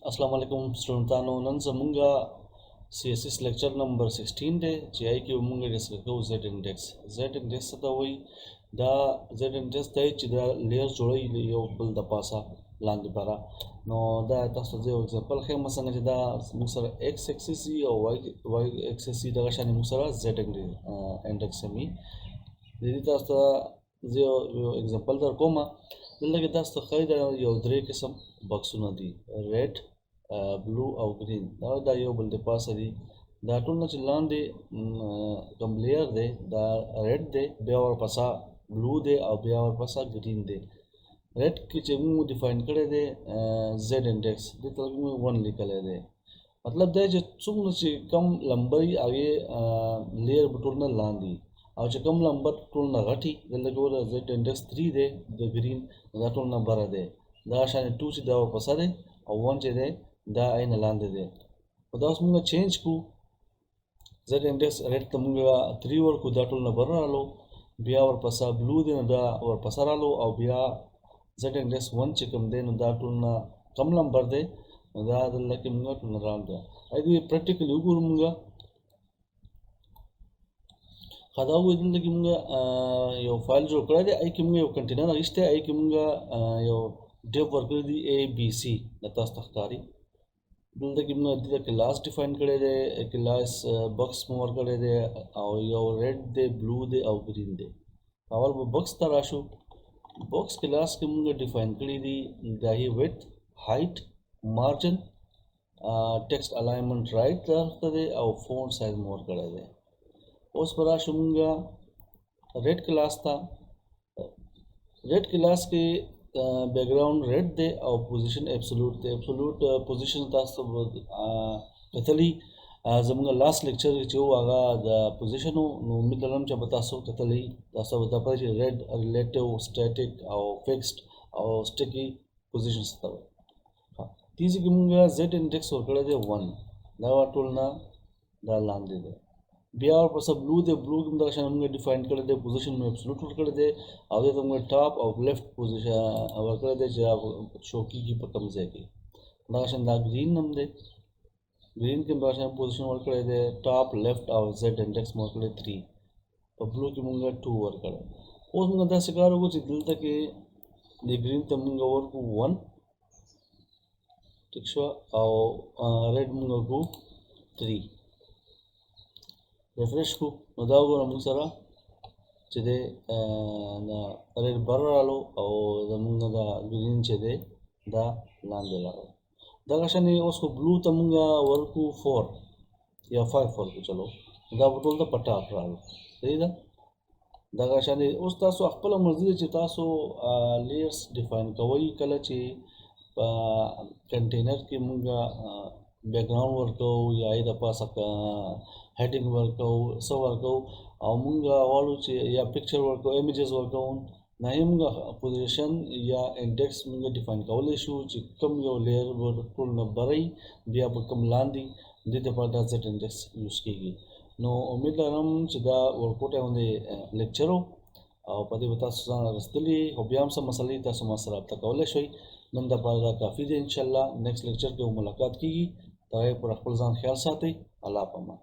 अस्सलाम वालेकुम स्टूडेंटानो नन ज़मूंगा CSS लेक्चर नंबर 16 दे जी आई की मूंगा डिस्कस को Z-Index ता वही दा Z-Index ता ची दा लेयर जोड़े यो बल दा पासा लांदी पारा नो दा तास्तो जे एग्जांपल खे मसंग जदा मुसरा x axis और y axis दा शानी मुसरा Z-Index मी दीदी तास्तो जे एग्जांपल दर कोमा दलगे तास्तो खैदा यो द्रे किस्म बक्सुना दी रेड blue او green دا یو بل د پاسه دي دا ټول نه چې لاندې کوم لیر دی دا ریډ دی بیا ورپسې بلو دی او بیا ورپسې ګرین دی ریډ کې چې موږ ډیفاین کړی دی زد انډیکس دې ته موږ 1 لیکلی دی مطلب دا چې څومره چې کم لمبۍ هغې لیر به ټول نه لاندې او چې کم لمبه ټول نه غټي دلته ګوره زد انډیکس 3 دی د ګرین دا ټول نه بره دی دا شان 2 چې دا ورپسې دی او 1 چې دی دا عین لاندې دی خو دا اوس موږ چینج کو زد انډیکس ریډ ته موږ 3 ورکو دا ټول نه بر رالو بیا ورپسې بلو دی نو دا ورپسې رالو او بیا زد انډیکس 1 چې کوم دی نو دا ټول نه کم نمبر دی نو دا دلته کې موږ ټول نه راوند دی دې پریکټیکلی وګورو موږ خدا وې دلته کې موږ یو فایل جوړ کړی دی ای کې موږ یو کنټینر اخیستی ای کې موږ یو ډیو ورکړی دی اے بی سی د تاسو ښکاري دلته کې موږ د کلاس ډیفاین کړی دی کلاس بکس مو ورکړی دی او یو ریډ دی بلو دی او گرین دی اول به بکس ته راشو بکس کلاس کې موږ ډیفاین کړی دی دا هی ویډث هایټ مارجن ټیکسټ الاینمنٹ رائټ طرف دی او فونټ سایز مو ورکړی دی اوس پر راشو موږ ریډ کلاس ته ریډ کلاس کې بیک گراوند ریډ دی او پوزیشن ابسولوټ دی ابسولوټ پوزیشن تاسو کتلی زموږ لاست لیکچر چې و هغه د پوزیشن نو امید لرم چې به تاسو کتلی تاسو به پوه شئ ریډ ریلیټیو سټیټیک او فکسډ او سټیکی پوزیشن څه وایي تیزی کې موږ زد انډیکس ورکړی دی 1 دا ټول نه دا لاندې دی بیا ورپسې بلو دی بلو کې دغه شان موږ ډیفاین کړی دی پوزیشن مو ابسولوټ ورکړی دی او دې ته موږ ټاپ او لیفټ پوزیشن ورکړی دی چې شو کېږي په کوم ځای کې دغه شان دا ګرین هم دی ګرین کې دغه شان پوزیشن ورکړی دی ټاپ لیفټ او زد انډیکس مو ورکړی 3 په بلو کې موږ 2 ورکړی اوس موږ داسې کار وکړو چې دلته کې د ګرین ته موږ ورکړو 1 ټیک شوه او ریډ موږ ورکړو 3 ریفریش کو نو دا وګوره موږ سره چې دی ریډ بر رالو او زموږ دا ګرین چې دی دا لاندې لاړو دغه شانې اوس خو بلو ته موږ ورکو 4 یا 5 ورکو چلو دا به ټول ته په ټاپ رالو صحیح ده دغه شانې اوس تاسو خپله مرضي ده چې تاسو لیرس ډیفاین کوئ کله چې په کنټینر کې موږ بیک گراوند ورکو یا د پاسه هیډینګ ورکو څه ورکو او موږ غواړو چې یا پکچر ورکو امیجز ورکو نه یې موږ پوزیشن یا انډیکس موږ ډیفاین کولی شو چې کوم یو لیر ټول نه بری بیا به کوم لاندې دې دپاره دا زد انډیکس یوز کېږي نو امید لرم چې دا ورکوټی باندې لیکچر او په دې به تاسو ځان راستلي خو بیا هم څه مسلې تاسو ما سره رابطه کولی شئ نن دپاره دا کافي دی انشاءالله نیکسټ لیکچر کې ملاقات کېږي تر هغې پورې خپل ځان خیال ساتئ الله پامان